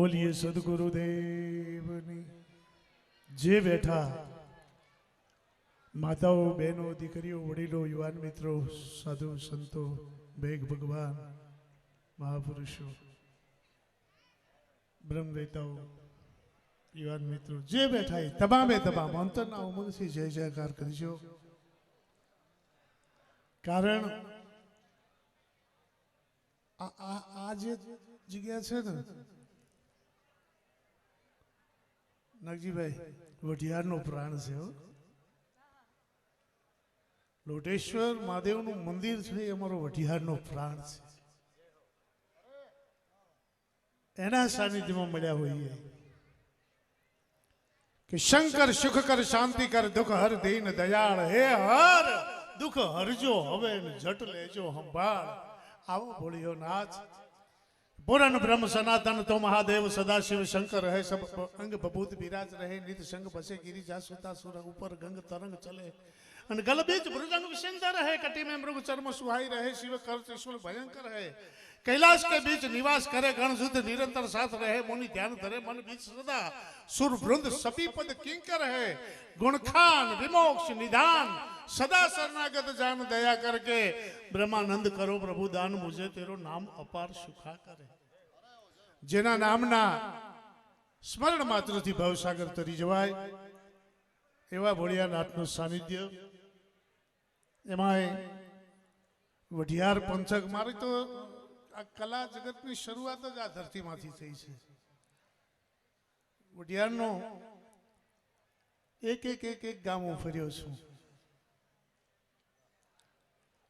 બોલીએ સદગુરુદેવની। જે બેઠા માતાઓ, બહેનો, દીકરીઓ, વડીલો, યુવાન મિત્રો, સાધુ સંતો, ભેગ ભગવાન, મહાપુરુષો, બ્રહ્મવેતાઓ, યુવાન મિત્રો, જે બેઠા એ તમામે તમામ અંતરના ઉમંગથી જય જયકાર કરજો। કારણ આ જે જગ્યા છે ને નાગજીભાઈ, વઢિયારનો પ્રાણ છે હો। લોટેશ્વર મહાદેવનું મંદિર છે એ અમારો વઢિયારનો પ્રાણ છે। એના સાનિધ્યમાં મળ્યા હોઈએ કે શંકર સુખ કર, શાંતિ કર, દુઃખ હર, દીન દયાળ, હે હર દુઃખ હરજો હવે જટ લેજો સંભાળ। આવો બોલ્યો નાથ। પૂરણ બ્રહ્મ સનાતન તો મહાદેવ સદાશિવ શંકર રહે, સબ અંગ બભૂત બિરાજ રહે, નિત સંગ બસે गिरिजा सुता सुर ऊपर गंग तरंग चले, અને ગલ બીચ ભૃજંગ વિસંદર રહે, કટી में मृग चर्म सुहाई रहे, शिव कर त्रिशूल भयंकर है, कैलाश के बीच निवास करे, गण शुद्ध निरंतर साथ रहे, मुनि ध्यान धरे मन बीच सदा, सुर वृंद सपी पद किंकर है, गुणखान विमोक्ष निधान, सदा शरणागत जान दया करके, ब्रह्मानंद करो प्रभु दान, मुझे तेरो नाम अपार सुखा करे। जेना नामना स्मरण मात्र थी भवसागर तरी जवाय एवा भोळियानाथનું સાનિધ્ય। એમાંય વઢિયાર પંથક, મારી તો આ કલા જગતની શરૂઆત જ આ ધરતીમાંથી થઈ છે। વઢિયારનો એક ગામ હું ફર્યો છું।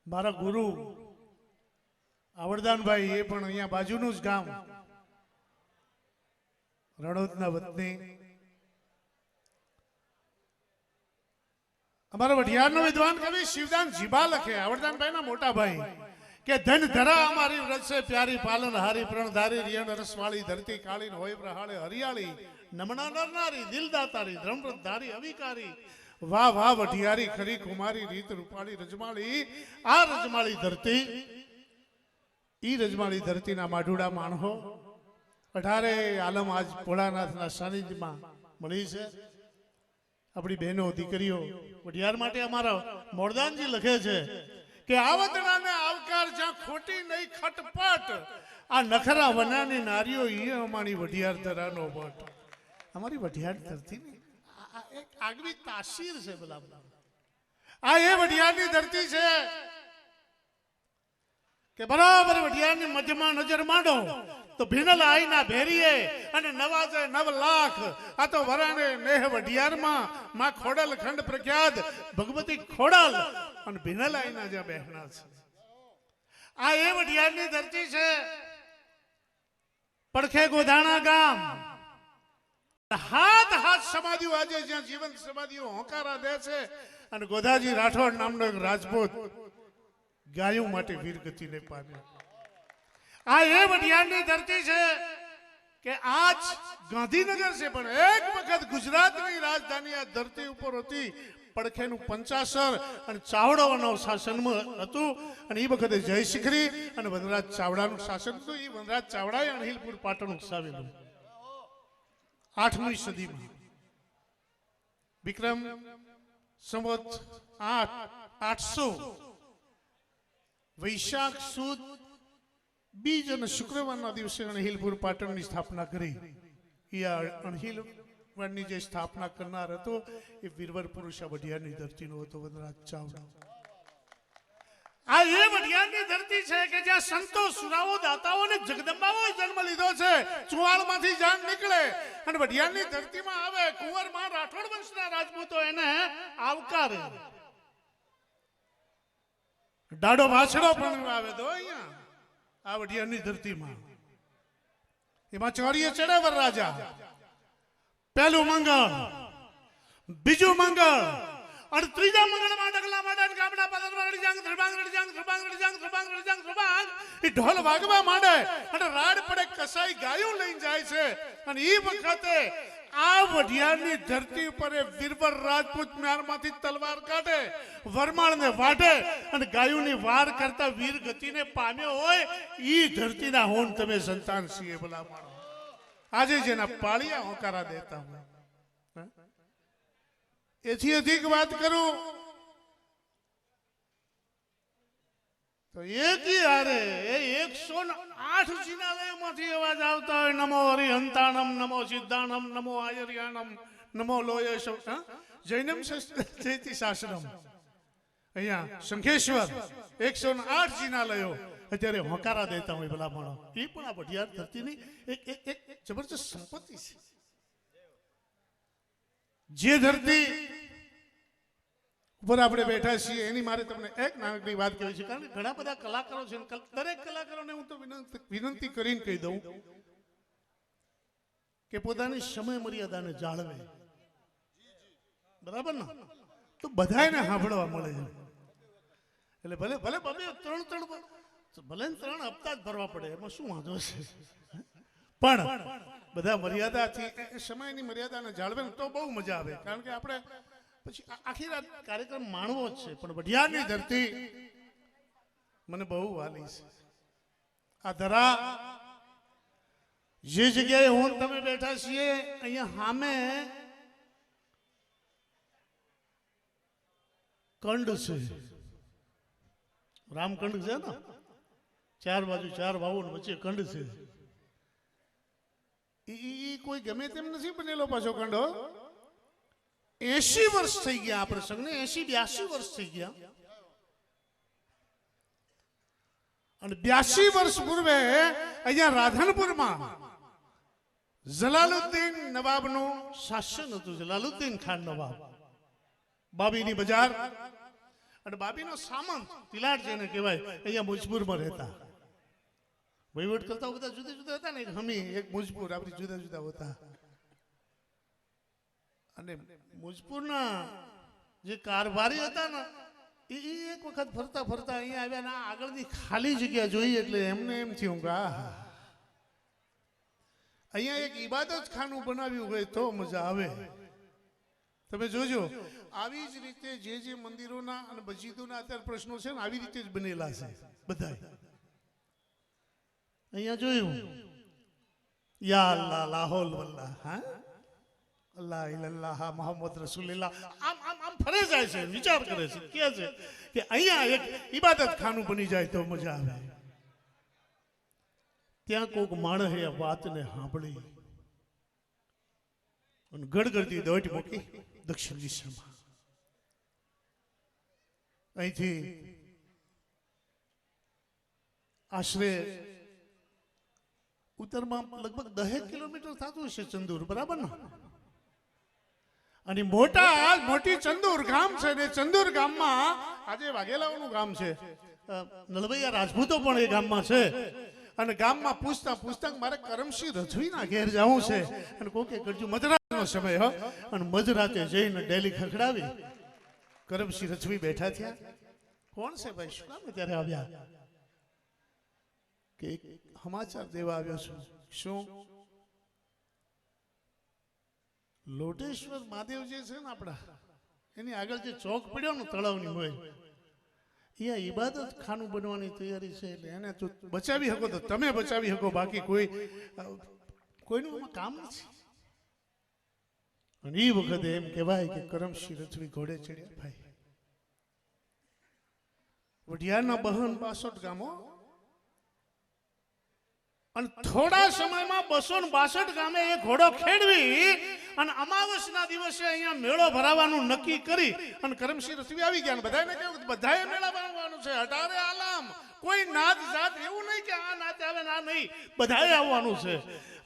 મારા ગુરુ આવડદાનભાઈ, એ પણ અહીંયા બાજુનું જ ગામ, રણોદના વતની। અમારા વઢિયારનો વિદ્વાન કવિ શિવદાન જીબા લખે, આવડદાનભાઈના મોટા ભાઈ, કે ધન ધરા અમારી વ્રત છે પ્યારી, પાલન હારી પ્રણધારી, રિયણ રસવાળી, ધરતી કાળી હોય પ્રહાળે હરિયાળી, નમણા નરનારી, દિલદાતારી, ધર્મધારી અવિકારી, વાહ વાહ વઢિયારી ખરી કુમારી, રીત રૂપાળી રજમાળી, આ રજમાળી ધરતી, ઈ રજમાળી ધરતીના માઢુડા માણહો 18 આલમ આજ ભોળાનાથના સાનિધ્યમાં મળી છે। આપણી બહેનો, દીકરીઓ, વઢિયાર માટે અમારા મોરદાનજી લખે છે કે આવતરાને આવકાર જ્યાં ખોટી નહીં ખટપટ, આ નખરા વનાની નારીઓ એ અમારી વઢિયાર ધરાનો વટ। અમારી વઢિયાર ધરતી એક આગવી તાસીર છે ભલા, આ એ વઢિયારની ધરતી છે કે બરાબર વઢિયારની મધ્યમાં નજર માંડો તો ભીનલ આઈના ભેરીએ અને નવાજે 9 લાખ, આ તો વરાને નેહ વઢિયારમાં માં ખોડલ ખંડ પ્રખ્યાત ભગવતી ખોડલ અને ભીનલ આઈના જ્યાં બહેના છે, આ એ વઢિયારની ધરતી છે। પડખે ગોધાણા ગામ, હાથ હાથ સમાધિઓ આજે જ્યાં જીવંત સમાધિઓ હોંકારા દે છે, અને ગોધાજી રાઠોડ નામનો એક રાજપૂત ગાયો માટે વીરગતિને પામ્યો। આ એ વઢિયારની ધરતી છે કે આજ ગાંધીનગર છે પણ એક વખત ગુજરાતની રાજધાની આ ધરતી ઉપર હતી। પડખેનું પંચાસર અને ચાવડાઓનો શાસન હતું, અને એ વખતે જયશિખરી અને વનરાજ ચાવડાનું શાસન હતું। એ વનરાજ ચાવડાએ અણહિલપુર પાટણ ઉકસાવેલું 8મી સદીમાં, વિક્રમ સંવત 800 વૈશાખ સુદ બીજ અને શુક્રવારના દિવસે અણહિલપુર પાટણની સ્થાપના કરી। એ અણહિલવાડની જે સ્થાપના કરનાર હતો એ વીરવર પુરુષ આ વઢિયારની ધરતીનો હતો, વનરાજ ચાવડા। આ એ વઢિયારની ધરતી છે કે જ્યાં સંતો, સુરાઓ, દાતાઓ અને જગદંબાઓએ જન્મ લીધો છે। ચુવાળમાંથી જાન નીકળે અને વઢિયારની ધરતીમાં આવે, કુંવરમાં રાઠોડ વંશના રાજપૂતો એને આવકારે। ડાડો વાછડો પણ આવે તો અહીંયા આ વઢિયારની ધરતીમાં, એમાં ચોરીએ ચડે વરરાજા, પહેલું મંગળ, બીજું મંગળ અને ત્રીજા મંગળમાં ડગલા માંડે, ગામડા પદરમાં રડીજાંગ ધ્રબાંગ રડીજાંગ ધ્રબાંગ રડીજાંગ ધ્રબાંગ રડીજાંગ ધ્રબાંગ, એ ઢોલ વાગવા માંડે અને રાડ પડે કસાઈ ગાયું લઈને જાય છે। અને એ વખતે આ વઢિયારની ધરતી ઉપર વીરવર રાજપૂત મ્યારમાંથી તલવાર કાઢે, વરમાળને વાઢે અને ગાયોની વાર કરતા વીર ગતિને પામ્યો હોય, ઈ ધરતીના હોન તમે સંતાન છીએ ભલા માણો। આજે જેના પાળિયા હોકારા દેતા હોય, એથી અધિક વાત કરું તો એકી હારે એ 108 જિનાલયમાંથી અવાજ આવતા હોય, નમો હરિહંતાણમ, નમો સિદ્ધાણમ, નમો આયર્યાણમ, નમો લોયેશ જૈનમ ચૈતિ શાસ્ત્રમ. અહીંયા શંખેશ્વર 108 જિનાલયો અત્યારે હોકારા દેતા હોય ભલામણો. એ પણ આ વઢિયાર ધરતીની એક જબરજસ્ત સંપત્તિ છે. જે ધરતી ઉપર આપણે બેઠા છીએ એની મારે તમને એક નાનકડી વાત કહેવી છે, કારણ કે ઘણા બધા કલાકારો છે, દરેક કલાકારોને હું તો વિનંતી કરીને કહી દઉં કે પોતાની સમય મર્યાદાને જાળવે. બરાબર ને? તો બધાને સાંભળવા મળે છે. એટલે ભલે ભલે ભલે ત્રણ હપ્તા જ ભરવા પડે, એમાં શું વાંધો છે? પણ બધા મર્યાદાથી સમયની મર્યાદાને જાળવે તો બહુ મજા આવે. કારણ કે આપણે પછી આખી રાત કાર્યક્રમ માણવો જ છે. પણ વઢિયારની ધરતી મને બહુ વાલી છે. આ ધરા જે જગ્યાએ હું તમે બેઠા છીએ અહીંયા સામે કંડ છે, રામકંડ છે ને, ચાર બાજુ ચાર વાવો વચ્ચે કંડ છે. એ કોઈ ગમે તેમ નથી બનેલો પાછો કંડ. 80 વર્ષ થઈ ગયા આ પ્રસંગને, 82 વર્ષ થઈ ગયા. અને 82 વર્ષ પૂર્વે અહીંયા રાધનપુરમાં જલાલુદ્દીન નવાબનું શાસન હતું. જલાલુદ્દીન ખાન નવાબ, બાબીની બજાર અને બાબીનો સામંત તિલાટ જેને કહેવાય, અહીંયા મુજપુરમાં રહેતા. વહીવટ કરતા બધા જુદા જુદા હતા ને, એક હમી એક મુજપુર, આપણી જુદા જુદા હતા. અને મુજપુરના જે કારભારી હતા ને એ એક વખત ફરતા ફરતા અહીંયા આવ્યા ને આગળની ખાલી જગ્યા જોઈ એટલે એમને એમ થયું કે અહીંયા એક ઇબાદત ખાનું બનાવ્યું હોય તો મજા આવે. તમે જોજો આવી જ રીતે જે મંદિરોના અને મસ્જિદોના અત્યારે પ્રશ્નો છે ને આવી રીતે જ બનેલા છે બધા. અહીંયા જોયું યા અલ્લાહ લાહોલ વલ્લાહ, હા અલ્લાહ ઇલ્લાહ મોહમ્મદ રસૂલુલ્લાહ, આમ આમ આમ ફરે જાય છે, વિચાર કરે છે, કહે છે કે અહીંયા એક ઇબાદત ખાનું બની જાય તો મજા આવે. ત્યાં કોઈક માણસે આ વાતને સાંભળી અને ગડગડતી દોટ મૂકી દક્ષિણ દિશામાં. અહીંથી આશરે ઉત્તરમાં લગભગ 10 કિલોમીટર થતું હશે ચંદુર, બરાબર ને? અને મોટી ચંદુર ગામ છે ને ચંદુર ગામમાં આજે વાઘેલાઓનું ગામ છે, નળવૈયા રાજપૂતો પણ એ ગામમાં છે. અને ગામમાં પૂછતા પૂછતા મારે કરમસિંહ રજવીના ઘેર જવું છે. અને કોકે કરજો મધરાતનો સમય હો, અને મધરાતે જઈને ડેલી ખખડાવી કરમસિંહ રજવી બેઠા થયા. કોણ છે ભાઈ, શું કામ ત્યારે આવ્યા? કે સમાચાર દેવા આવ્યો છું. શું? લોટેશ્વર મહાદેવ જે છે ને આપણા, એની આગળ જે ચોક પડ્યો ને તળાવની હોય, અહીંયા ઇબાદત ખાનું બનવાની તૈયારી છે. એટલે એને તો બચાવી શકો તો તમે બચાવી શકો, બાકી કોઈનું કામ નથી. અને એ વખતે એમ કહેવાય કે કરમસિંહ રજવી ઘોડે ચડ્યા. ભાઈ વઢિયારના 62 ગામો, અને થોડા સમયમાં 262 ગામે એ ઘોડો ખેડવી અને અમાવસના દિવસે અહીંયા મેળો ભરાવાનું નક્કી કરી અને કરમસિંહ રજવી આવી ગયા. બધાને કહ્યું બધાએ મેળા ભરવાનું છે, અઢારે આલામ, કોઈ નાત જાત એવું નહીં કે આ નાત આવે ના નહીં, બધાએ આવવાનું છે.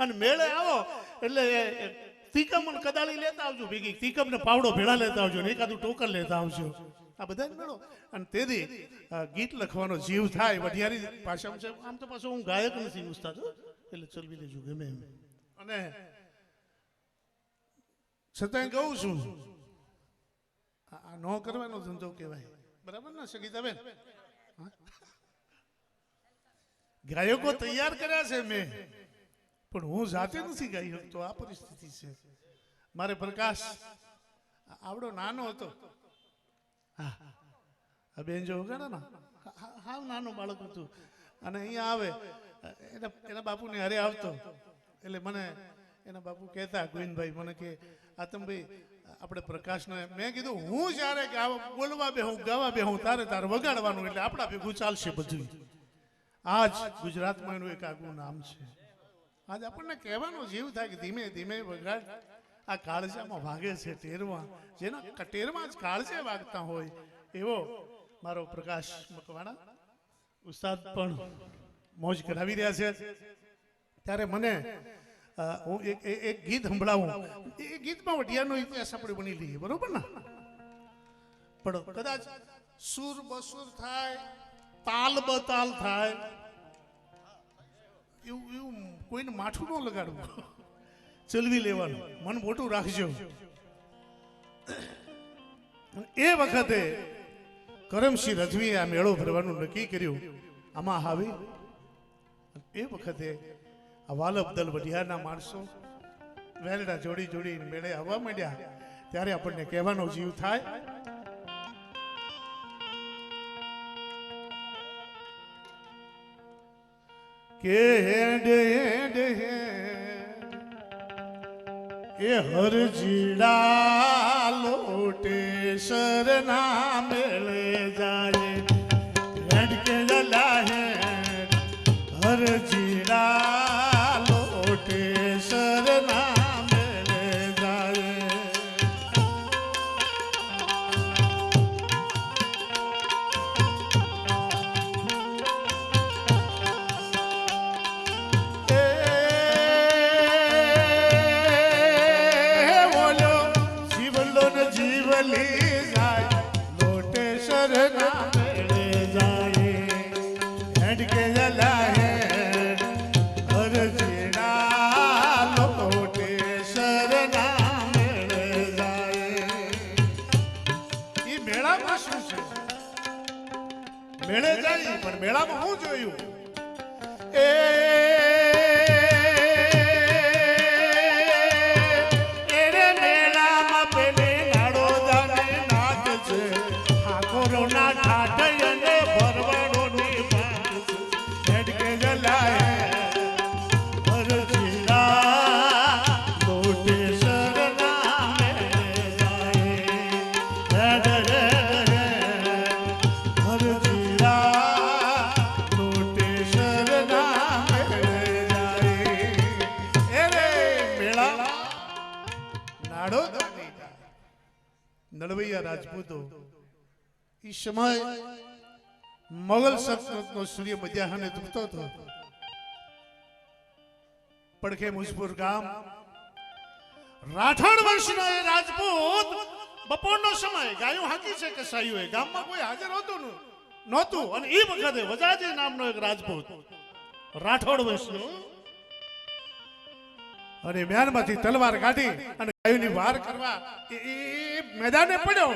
અને મેળે આવો એટલે તીકમ અને કદાળી લેતા આવજો ભેગી, તીકમ ને પાવડો ભેળા લેતા આવજો ને એકાદું ટોકર લેતા આવજો. આ બધાને મેળો. અને તેથી ગીત લખવાનો જીવ થાય વઢિયારી ભાષામાં છે. આમ તો પાછો હું ગાયક નથી ઉસ્તાદ, એટલે ચલવી લેજો ગમે એમ. અને છતાંય કહું છું આ ન કરવાનો ધંધો કહેવાય, બરાબર ને સગીતાબેન? ગાયકો તૈયાર કર્યા છે મેં, પણ હું જાતે નથી ગાઈ શકતો. આ પરિસ્થિતિ છે. મારે પ્રકાશ આવડો નાનો હતો, હા બેન જો વગાડે ને, હાવ નાનો બાળક હતું. અને અહીંયા આવે એના બાપુને હારે આવતો, એટલે મને એના બાપુ કહેતા ગોવિંદભાઈ મને કે આતમભાઈ આપણે પ્રકાશને મેં કીધું હું જ્યારે બોલવા બેહું ગાવા બેહું તારે વગાડવાનું એટલે આપણા ભેગું ચાલશે બધું. આજ ગુજરાતમાં એનું એક આગવું નામ છે. આજ આપણને કહેવાનો જીવ થાય કે ધીમે ધીમે વગાડ. આ કાળજામાં વાગે છે ટેરમાં, જેના ટેરમાં જ કાળજે વાગતા હોય એવો મારો પ્રકાશ મકવાણા ઉસ્તાદ પણ મોજ કરાવી રહ્યા છે. ત્યારે મને હું એક ગીત સંભળાવું. એ ગીતમાં વઢિયાનો ઇતિહાસ આપણે બની લઈએ, બરોબર ને? પણ કદાચ સુર બસુર થાય, તાલ બતાલ થાય, એવું કોઈને માઠું ન લગાડવું, ચલવી લેવાનું, મન મોટું રાખજો. એ વખતે કરમસિંહ રજવીએ આ મેળો ભરવાનું નક્કી કર્યું. આમાં આવી એ વખતે આ વાલબદલ વઢિયારના માણસો વેલડા જોડી જોડી મેળે આવવા માંડ્યા. ત્યારે આપણને કહેવાનો જીવ થાય કે હેડે હેડે એ હરજીડા લોટેશ્વર ના મેળે જાય હેડ કે જલા હે હરજીડા લોટેશ્વર ના મેળે જાય. મેળે જાય પણ મેળામાં હું જોયું એ મેળામાં પેલે નાડો દાને નાચ છે, ઠાકોરો ના ઠાઠ અને ભરવાડો ની વાત છે. હેડ કે જલાય નળવૈયા રાજપૂતો ઈ સમય મોગલ સલ્તનતનો સૂર્ય મધ્યાહને ડૂબતો હતો. પડખે મુજપુર ગામ રાઠોડ વંશના એ રાજપૂત બપોરનો સમય ગાયો હાકી છે કસાઈઓએ, ગામમાં કોઈ હાજર હોતું નહોતું. અને એ વખતે વજાજી નામનો એક રાજપૂત રાઠોડ વંશનો અને મ્યાનમાંથી તલવાર કાઢી અને ગાયોની વાર કરવા એ મેદાને પડ્યો.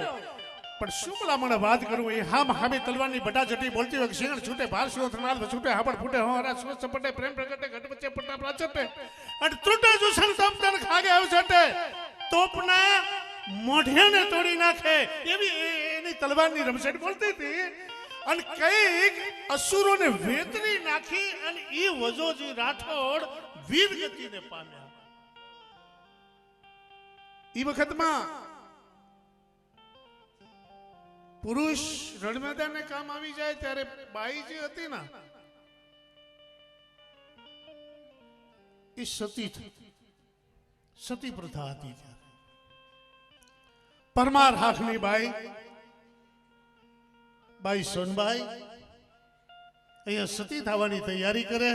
પણ શું ભલામણ વાત કરું, એ હામ હામે તલવારની બટાજટી બોલતી હોય, સિંગણ છૂટે ભાર સુરો થનાર છૂટે હાપડ ફૂટે હોરા સુરત સપટે પ્રેમ પ્રગટે ઘટ વચ્ચે પટ્ટા પ્રાચટે અને ત્રુટે જુસન સમતન ખાગે અવસટે તોપના મોઢેને તોડી નાખે એવી એની તલવારની રમસેટ બોલતી હતી. અને કઈક અસુરોને વેતરી નાખી અને ઈ વજોજી રાઠોડ વીર ગતિને પામ્યા. ઈ વખતમાં પુરુષ રણ મેદાને કામ આવી જાય ત્યારે બાઈ જે હતી ને એ સતી પ્રથા હતી. પરમાર હાથની બાઈ સોનબાઈ અહીંયા સતી થવાની તૈયારી કરે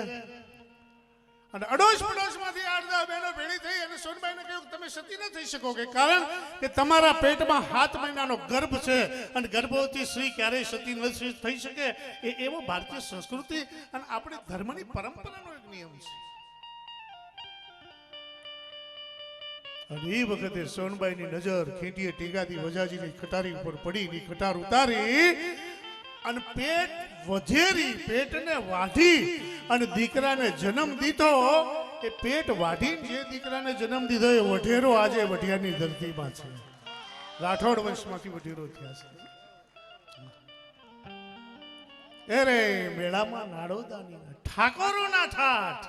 અને અડોશ પડોશમાંથી 8-10 બહેનો ભેળી થઈ અને સોનબાઈને કહ્યું તમે સતી ન થઈ શકો કે કારણ કે તમારા પેટમાં 7 મહિનાનો ગર્ભ છે અને ગર્ભવતી સ્ત્રી ક્યારેય સતી ન થઈ શકે. એવો ભારતીય સંસ્કૃતિ અને આપણી ધર્મની પરંપરાનો એક નિયમ છે. અને એ વખતે સોનબાઈની નજર ખેટીએ ટીકાથી વજાજીની ખટારી ઉપર પડી, ખટાર ઉતારી અને પેટ વધેરી, પેટને વાઢી અને દીકરાને જન્મ દીધો. એ પેટ વાઢીને જે દીકરાને જન્મ દીધો એ વઢેરો આજે વઢિયાની ધરતીમાં છે. રાઠોડ વંશમાંથી વઢેરો થયા છે. એરે મેળામાં નાડોદાની ઠાકોરોના ઠાઠ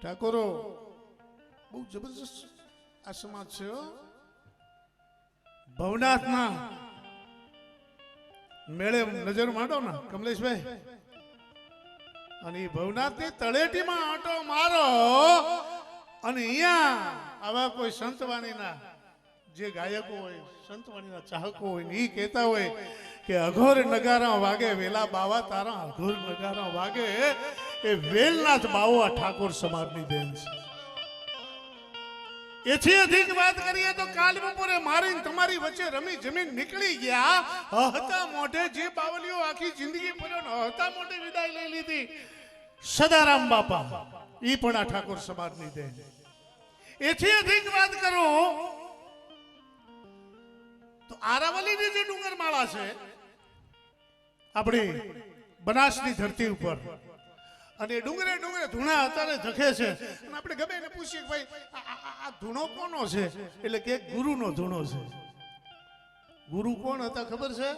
ઠાકોરો બહુ જબરજસ્ત આ સમાજ છે હો. ભવનાથના મેળે નજર માંડો ને કમલેશભાઈ, અને એ ભવનાથની તળેટીમાં આંટો મારો અને અહીંયા આવા કોઈ સંતવાણીના જે ગાયકો હોય, સંતવાણીના ચાહકો હોય ને એ કહેતા હોય કે અઘોર નગારા વાગે વેલા બાવા તારા અઘોર નગારા વાગે, એ વેલનાથ બાવો આ ઠાકોર સમાજની દેન છે. એથી અધિક વાત કરીએ તો કાલ બપોરે મારીને તમારી વચ્ચે રમી જમીન નીકળી ગયા, હતા મોઢે જે બાવલીઓ આખી જિંદગી પડ્યો હતા મોઢે વિદાય લઈ લીધી. સદારામ બાપા ઈ પણ આ ઠાકોર સમાજની દેન. એથી અધિક વાત કરું તો આરાવલીની જે ડુંગર માળા છે આપણી બનાસની ધરતી ઉપર, અને ડુંગરે ડુંગરે ધૂણા અત્યારે ધકે છે, અને આપણે ગમે એને પૂછીએ કે ભાઈ આ ધૂણો કોનો છે, એટલે કે ગુરુનો ધૂણો છે. ગુરુ કોણ હતા ખબર છે?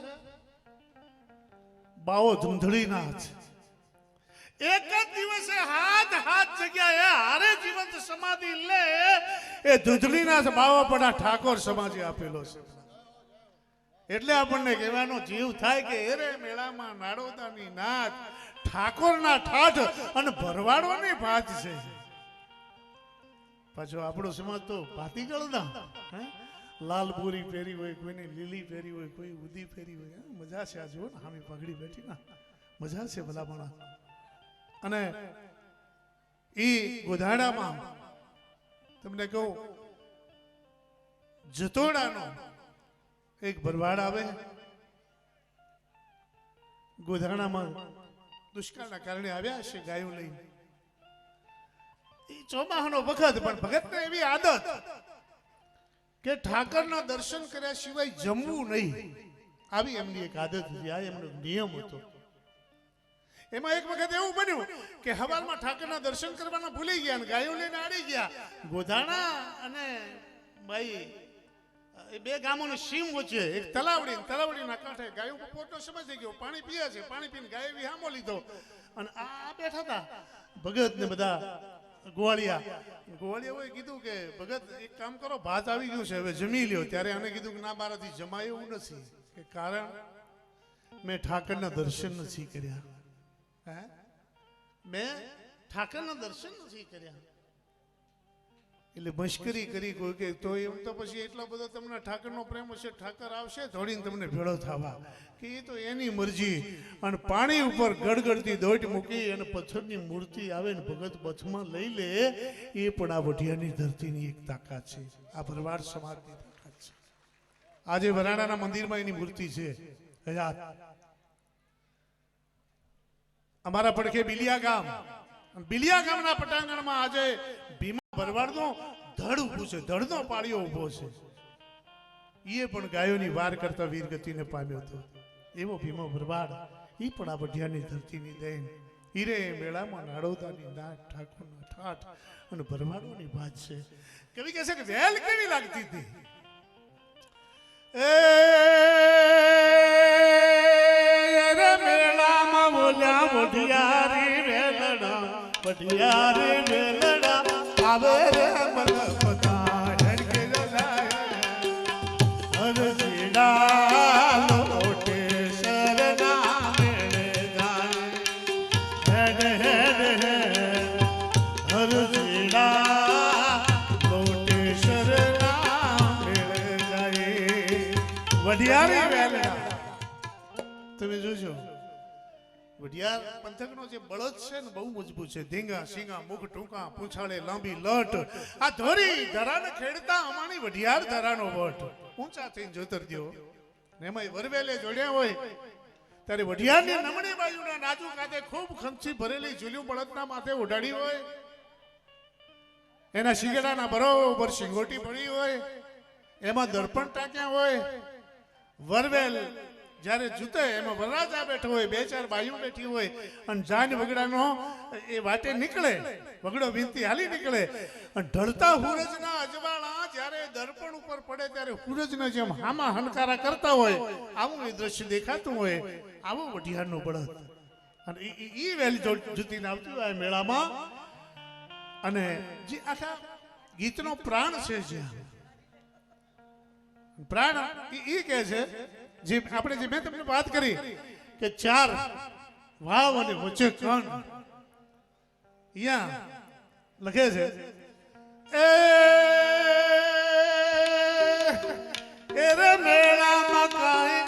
બાવો ધૂંધળીનાથ. એક જ દિવસે હાથ જગ્યાએ હારે જીવંત સમાધિ લે એ ધૂંધળીનાથ બાવો પણ આ ઠાકોર સમાજે આપેલો છે. એટલે આપણને કહેવાનો જીવ થાય કે એરે મેળામાં નાડોદાની નાથ, ઠાકોરના ઠાઠ અને ભરવાડોની ભાત છે. પાછો આપણો સમાજ તો ભાતી ગળદા, લાલ બોરી પહેરી હોય, કોઈને લીલી પહેરી હોય, કોઈ ઉદી પહેરી હોય. મજા છે. આ જુઓ ને હામી પગડી બેઠી ના, મજા છે ભલામણા. અને ઈ ગોધાડામાં તમને કહું, જતોડાનો એક ભરવાડ આવે ગોધાણામાં, દુષ્કાળના કારણે આવ્યા છે ગાયો લઈને. એ ચોમાહાનો વખત, પણ ભગતને એવી આદત કે ઠાકરના દર્શન કર્યા સિવાય જમવું નહીં, આવી એમની એક આદત હતી, આ એમનો નિયમ હતો. એમાં એક વખત એવું બન્યું કે હવારમાં ઠાકરના દર્શન કરવાના ભૂલી ગયા અને ગાયો લઈને આડી ગયા. ગોધાણા અને ભાઈ એ બે ગામોની સીમ વચ્ચે એક તલાવડીના કાંઠે ગાયો પોટનો સમય થઈ ગયો, પાણી પીએ છે. પાણી પીને ગાયો વિહામો લીધો અને આ બેઠા હતા ભગત ને બધા ગોવાળિયાઓએ કીધું કે ભગત એક કામ કરો, ભાત આવી ગયું છે, હવે જમી લ્યો. ત્યારે આને કીધું કે ના, મારાથી જમાય એવું નથી, કે કારણ મેં ઠાકરના દર્શન નથી કર્યા. મેં ઠાકરના દર્શન નથી કર્યા. એટલે મશ્કરી કરી કોઈ કે તો એમ તો પછી એટલો બધો તમને ઠાકરનો પ્રેમ હશે, ઠાકર આવશે થોડીને તમને ભેળો થવા, કે એ તો એની મરજી. અને પાણી ઉપર ગડગડતી દોટ મૂકી અને પથ્થરની મૂર્તિ આવે ને ભગત બથમાં લઈ લે, એ પણ આ વઢિયાની ધરતીની એક તાકાત છે, આ ભરવાડ સમાજની તાકાત છે. આજે વરાણાના મંદિરમાં એની મૂર્તિ છે. અમારા પડખે બિલિયા ગામના પટાંગણમાં આજે ભીમા ભરવાડનો ધડ ઊભું છે, ધડનો પાળિયો ઊભો છે. એ પણ ગાયોની વાર કરતા વીરગતિને પામ્યો હતો. એવો ભીમો ભરવાડ, એ પણ આ વઢિયાની ધરતીની દેન. હીરે મેળામાં નાડોદાની નાથ, ઠાકોરના ઠાઠ અને ભરવાડોની વાત છે. કવિ કહે છે કે વેલ કેવી લાગતી હતી. મેળામાં બોલ્યા વઢિયારી વેલડા, વઢિયારી વેલડા આવે રે મન પતા હરકે જલાય હરજીડા લોટે શરના મેળે જાય હેડ હેડ હરજીડા લોટે શરના મેળે જાય. વઢિયારી વેલડા તમે જોજો, વઢિયાર પંથકનો જે બળદ છે ને બહુ મજબૂત છે. ધીંગા સિંગા મુખ ટૂંકા પૂંછાળે લાંબી લટ, આ ધોરી ધરાને ખેડતા અમારી વઢિયાર ધરાનો વટ. ઊંચા થઈને જોતર દ્યો ને એમાં વરવેલે જોડ્યા હોય ત્યારે વઢિયારની નમણી બાજુના નાજુક કાંધે ખૂબ ખંચી ભરેલી ઝૂલ્યું બળદના માથે ઉડાડી હોય, એના શિંગડાના બરોબર શિંગોટી પડી હોય, એમાં દર્પણ ટાંક્યા હોય. વરવેલ જ્યારે જૂતે એમાં વરરાજા બેઠો હોય, બે ચાર બાયુ બેઠી હોય, અને જાન વગડાનો એ વાટે નીકળે, વગડો વિનતી હાલી નીકળે, અને ઢળતા હુરજના અજવાળા જ્યારે દર્પણ ઉપર પડે ત્યારે હુરજના જેમ હામા હનકારા કરતા હોય, આવું એ દ્રશ્ય દેખાતું હોય. આવું વઢિયારનું બળદ. અને એ વેલી જૂતીને આવતી હોય મેળામાં. અને જે આખા ગીતનો પ્રાણ છે, જ્યાં પ્રાણ એ કહે છે, જે આપણે જે મેં તમને વાત કરી કે 4 વાવ અને વચ્ચે કણ, અહીંયા લખે છે એ રે મેળામાં કાંઈ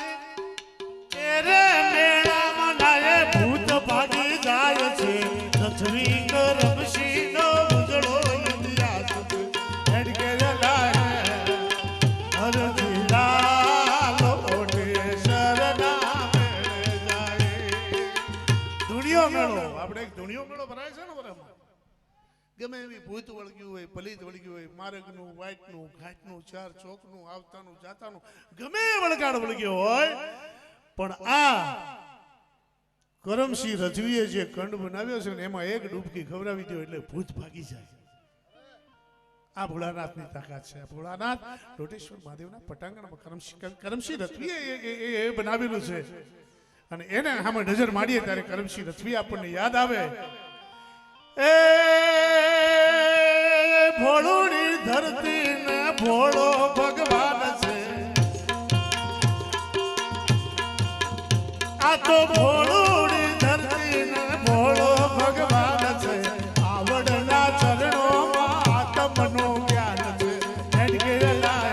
રે મેળામાં નાય ભૂત ભાગી જાય છે, રથવી કરમશીનો ઉજળો ઇતિહાસ હેડ કે લાય હર દિલા લોટે શરણા મેળે જાય. ધૂણિયો મેળો, આપણે એક ધૂણિયો મેળો ભરાય છે ને બરાબર, ગમે એવી ભૂત વળગ્યું હોય, પલિત વળગ્યું હોય, માર્ગનું, વાટનું, ઘાટનું, 4 ચોકનું, આવતાનું, જાતાનું, ગમે વળગાડ વળગ્યો હોય, પણ આ કરમસિંહ રજવીએ જે કંડ બનાવ્યો છે ને એમાં એક ડૂબકી ખવડાવી દો એટલે ભૂત ભાગી જાય. આ ભોળાનાથની તાકાત છે. ભોળાનાથ લોટેશ્વર મહાદેવના પટાંગણમાં કરમસિંહ રજવીએ એ બનાવેલું છે, અને એને સામે નજર માડીએ ત્યારે કરમસિંહ રજવી આપણને યાદ આવે. એ ભોળુની ધરતી ને ભોળો ભગવાન છે, આ તો ભોળુની ધરતી ને ભોળો ભગવાન છે, આવડના ચરણોમાં આત્મનું જ્ઞાન છે, હેડ ગયેલા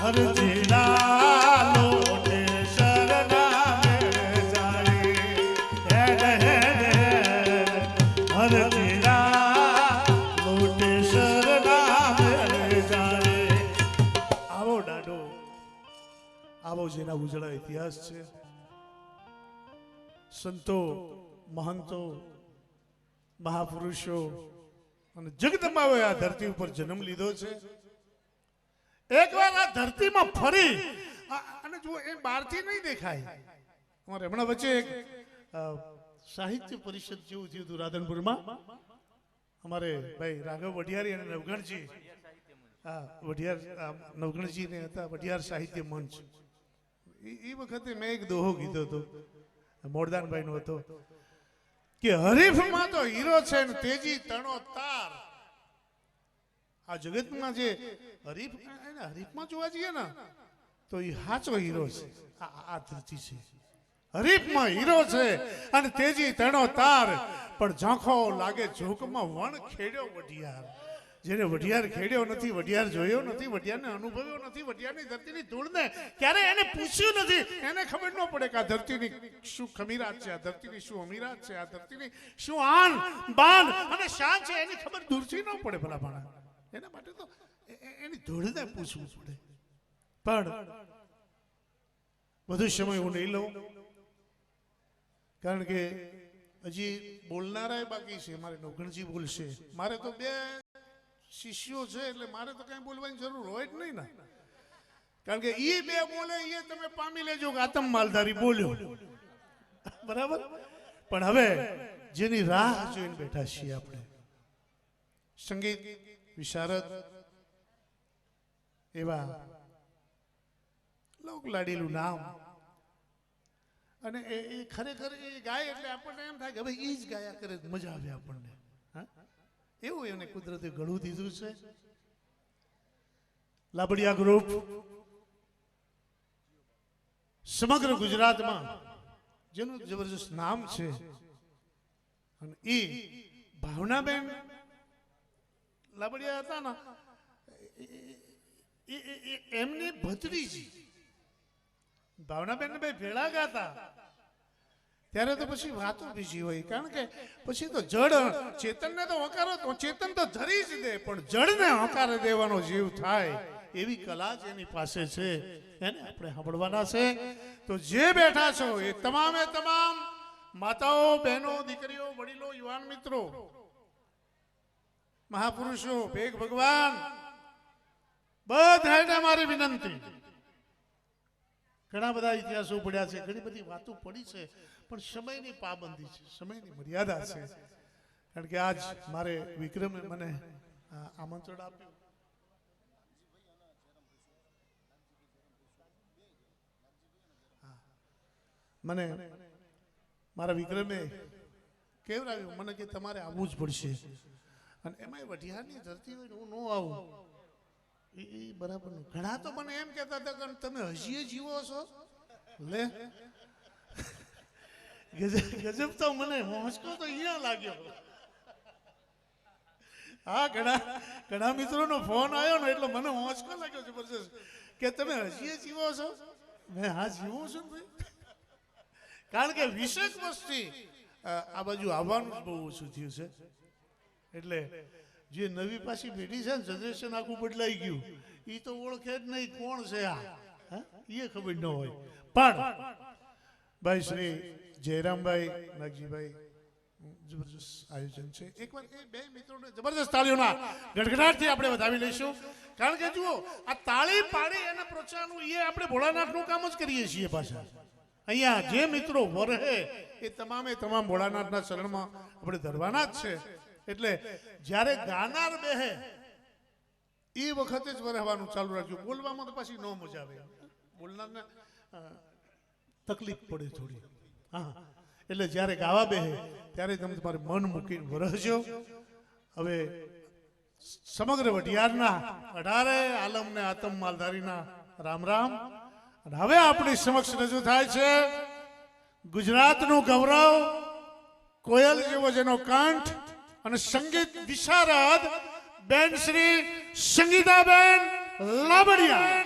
હર જિલ્લા લોટે શરણા મેળે જાય, હેડ હેડ હર જિલ્લા લોટે શરણા મેળે જાય. આવો ડાડો, આવો જેના ઉજળા ઇતિહાસ છે, સંતો, મહંતો, મહાપુરુષો અને જગદંબાએ આ ધરતી ઉપર જન્મ લીધો છે. એકવાર આ ધરતીમાં ફરી અને જો એ બહારથી નહીં દેખાય. અમારે હમણાં વચ્ચે એક સાહિત્ય પરિષદ જેવું થયું હતું રાધનપુરમાં. અમારે ભાઈ રાઘવ વઢિયારી અને નવગણજી, વઢિયાર નવગણજી ને હતા વઢિયાર સાહિત્ય મંચ. એ વખતે મેં એક દોહો કીધો હતો, મોરદાનભાઈ નો હતો, કે હરીફમાં તો હીરો છે ને તેજી તણો તાર. આ જગતમાં જે હરીફમાં જોવા જઈએ ને તો એ સાચો હીરો છે. આ ધરતી છે, હરીફમાં હીરો છે અને તેજી તણો તાર, પણ ઝાંખો લાગે ઝોકમાં વણ ખેડ્યો વઢિયાર. જેને વઢિયાર ખેડ્યો નથી, વઢિયાર જોયો નથી, વઢિયારને અનુભવ્યો નથી, વઢિયારની ધરતીની ધૂળને ક્યારે એને પૂછ્યું નથી, એને ખબર ન પડે કે આ ધરતીની શું ખમીરાત છે, આ ધરતીની શું અમીરાત છે, આ ધરતીની શું આન બાન અને શાન છે, એની ખબર દૂરથી ન પડે ભલા ભાણા. એના માટે તો એની ધૂળને પૂછવું પડે. પણ વધુ સમય હું નહીં લઉં, કારણ કે હજી બોલનારા બાકી છે. મારે નવગણજી બોલશે, મારે તો 2 શિષ્યો છે એટલે મારે તો કઈ બોલવાની જરૂર હોય જ નહીં ને, કારણ કે એ 2 બોલે એ તમે પામી લેજો કે આતમ માલધારી બોલ્યો, બરાબર. પણ હવે જેની રાહ જોઈને બેઠા છીએ આપણે, સંગીત વિશારદ એવા લોક લાડીલું નામ, અને એ ખરેખર એ ગાય એટલે આપણને એમ થાય કે ભાઈ એ જ ગાયા કરે, મજા આવે આપણને. એવું એને કુદરતે ઘણું દીધું છે. લાબડિયા ગ્રુપ સમગ્ર ગુજરાતમાં જેનું જબરજસ્ત નામ છે, અને એ ભાવનાબેન લાબડિયા હતા ને, એમની ભત્રીજી ભાવનાબેન ભાઈ ભેળા ગાતા ત્યારે તો પછી વાતો બીજી હોય, કારણ કે પછી તો જડ ચેતનને તો હકારો, ચેતન તો ધરી જ દે, પણ જડને હકારે દેવાનો જીવ થાય એવી કલા જ એની પાસે છે, એને આપણે સાંભળવાના છે. તો જે બેઠા છો એ તમામે તમામ માતાઓ, બહેનો, દીકરીઓ, વડીલો, યુવાન મિત્રો, મહાપુરુષો, ભેગ ભગવાન, બધાને મારી વિનંતી. ઘણા બધા ઇતિહાસો પડ્યા છે, ઘણી બધી વાતો પડી છે, પણ સમયની પાબંદી છે, સમયની મર્યાદા છે. કારણ કે આજ મારે વિક્રમે મને આમંત્રણ આપ્યું. મને મારા વિક્રમે કેવડાવ્યું, મને કે તમારે આવવું જ પડશે. અને એમાંય વઢિયારની ધરતી હોય ને હું ન આવું એ બરાબર નહીં. ઘણા તો મને એમ કહેતા હતા કે તમે હજીએ જીવો છો લે ગજબ તો મને હોંચકો તો અહીંયા લાગ્યો. હા ઘણા મિત્રોનો ફોન આવ્યો ને એટલે મને હોંચકો લાગ્યો જબરજસ્ત કે તમે હજીએ જીવો છો. મેં હા જીવું છું ભાઈ, કારણ કે 20 વર્ષથી આ બાજુ આવવાનું જ બહુ ઓછું થયું છે. એટલે જે નવી પાછી પેઢી છે ને જનરેશન આખું બદલાઈ ગયું, એ તો ઓળખે જ નહીં કોણ છે આ, એ ખબર ન હોય. પણ ભાઈ શ્રી જયરામભાઈ નાગજીભાઈ જબરજસ્ત આયોજન છે. એકવાર એ બે મિત્રોને જબરજસ્ત તાળીઓના ગડગડાટથી આપણે વધાવી લઈશું. કારણ કે જુઓ આ તાળી પાડી અને પ્રોત્સાહન એ આપણે ભોળાનાથનું કામ જ કરીએ છીએ. પાછા અહીંયા જે મિત્રો વરહે એ તમામે તમામ ભોળાનાથના શરણમાં આપણે ધરવાના જ છે. એટલે જ્યારે ગાનાર બેહે એ વખતે જ વરહવાનું ચાલુ રાખજો. બોલવામાં તો પાછી ન મજા આવે, બોલનારને તકલીફ પડે થોડી. હા, એટલે જ્યારે ગાવા બેહે ત્યારે તમે તમારે મન મૂકીને વરહજો. હવે સમગ્ર વઢિયારના 18 આલમને આતમ માલધારીના રામ રામ. અને હવે આપણી સમક્ષ રજૂ થાય છે ગુજરાતનું ગૌરવ, કોયલ જેવો જેનો કંઠ અને સંગીત વિશારદ બેન શ્રી સંગીતાબેન લાબડિયા.